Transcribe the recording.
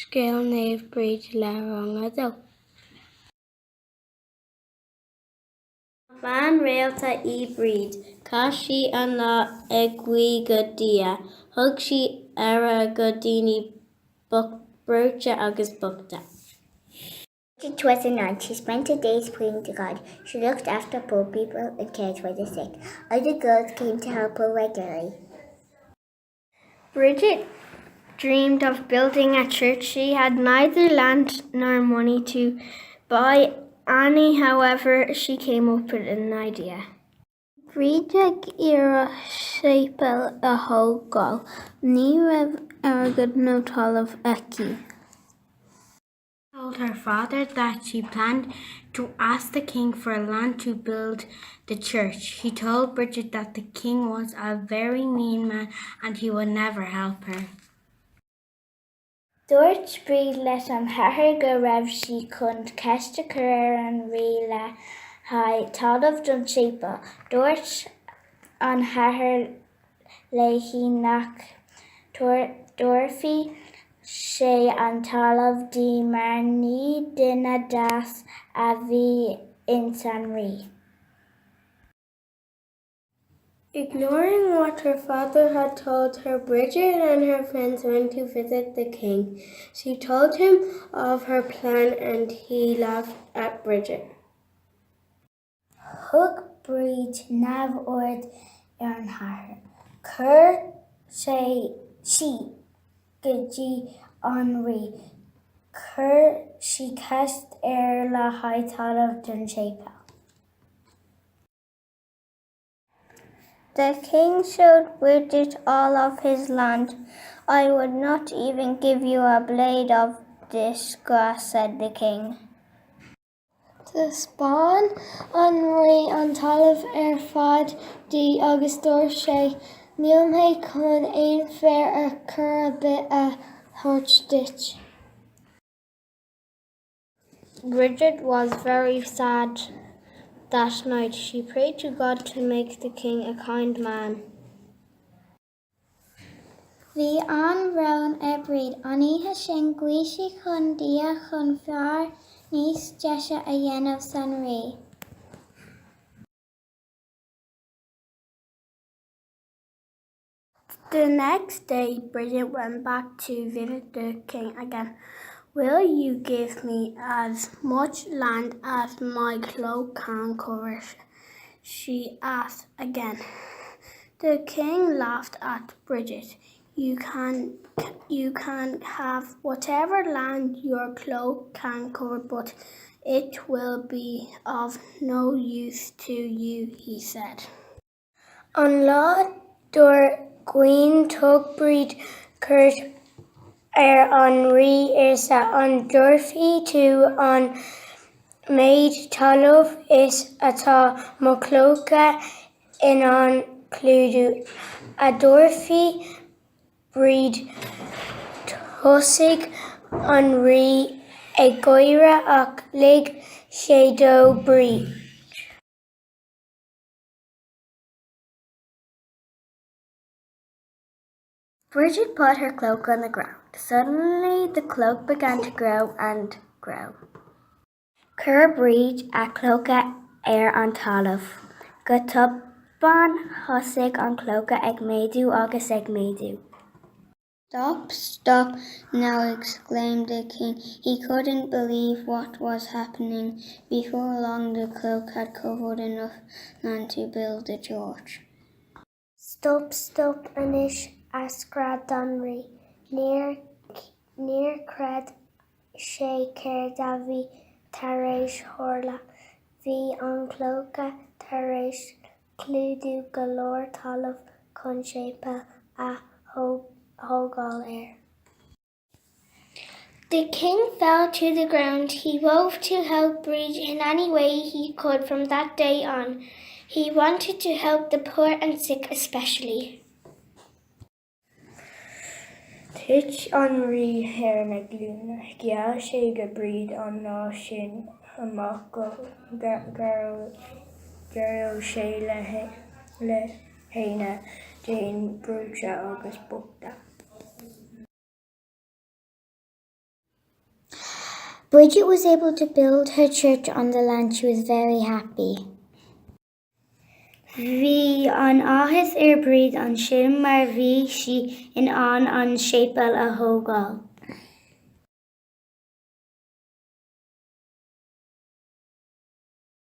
scéal Naomh Bríd le rang dó. Bán réalta bríd, cá sí an lá ag gcuí go dia, thug sí ara go daoine brúte agus bugta. Bridget was a nun. She spent her days praying to God. She looked after poor people and cared for the sick. Other girls came to help her regularly. Bridget dreamed of building a church. She had neither land nor money to buy any, however, she came up with an idea. Bríd ar scéal a thógáil, ní raibh airgid nó talamh aici. Told her father that she planned to ask the king for land to build the church. He told Bridget that the king was a very mean man and he would never help her. Dúirt Bríd leis an thathair go raibh sí chun ceiste cuir an rí le haghaidh talamh don tséipéal. Dúirt an thathair léi nach dúirfí sé an talamh di mar ní duine das a bhí in san rí. Ignoring what her father had told her, Bridget and her friends went to visit the king. She told him of her plan and he laughed at Bridget. Thug Bríd Naomh Bríd ar an thathair. Chuir sí go dtí an rí. Chuir sí ceist ar le haghaidh talamh don tséipéal. The king showed Bridget all of his land. I would not even give you a blade of this grass, said the king. The spán an rí an talamh ar fad di agus dúirt sé, níl mé chun aon fear a chur a bit a thuirt dit. Bridget was very sad that night. She prayed to God to make the king a kind man. Bhí an roghan Bríd an oíche sin gcuasaí chun dia chun fear níos deise a dhéanamh san rí. The next day, Bridget went back to visit the king again. Will you give me as much land as my cloak can cover? She asked again. The king laughed at Bridget. You can have whatever land your cloak can cover, but it will be of no use to you, he said. An lá dúir Guím tug Bríd cuirt ar an rí irse an dúirfí tú an méid talamh is atá mo clóca in an clúdú. A dúirfí Bríd thosaigh an rí ag gaiire ach ligh sé dó Bríd. Bridget put her cloak on the ground. Suddenly the cloak began to grow and grow. Cur Bríd a clóca ar an talamh. Go tubban thosaigh an clóca ag méadú agus ag méadú. Stop, stop now, exclaimed the king. He couldn't believe what was happening. Before long the cloak had covered enough land to build a church. Stop, Anish, ascrad don rí. Níor cred sé céir a bhí tar éis tharla. Bhí an clóca tar éis clúdú go leor talamh chun tséipéal a thógáil air. The king fell to the ground. He vowed to help Bríd in any way he could from that day on. He wanted to help the poor and sick especially. Tuit an rí ar na glúine. Gheall sé go Bríd an lá sin amach go ghearradh sé le héine déan brúte agus bugta. Bridget was able to build her church on the land. She was very happy. Bhí an áthas ar bríd an sin mar bhí sí in an scéal a thógáil.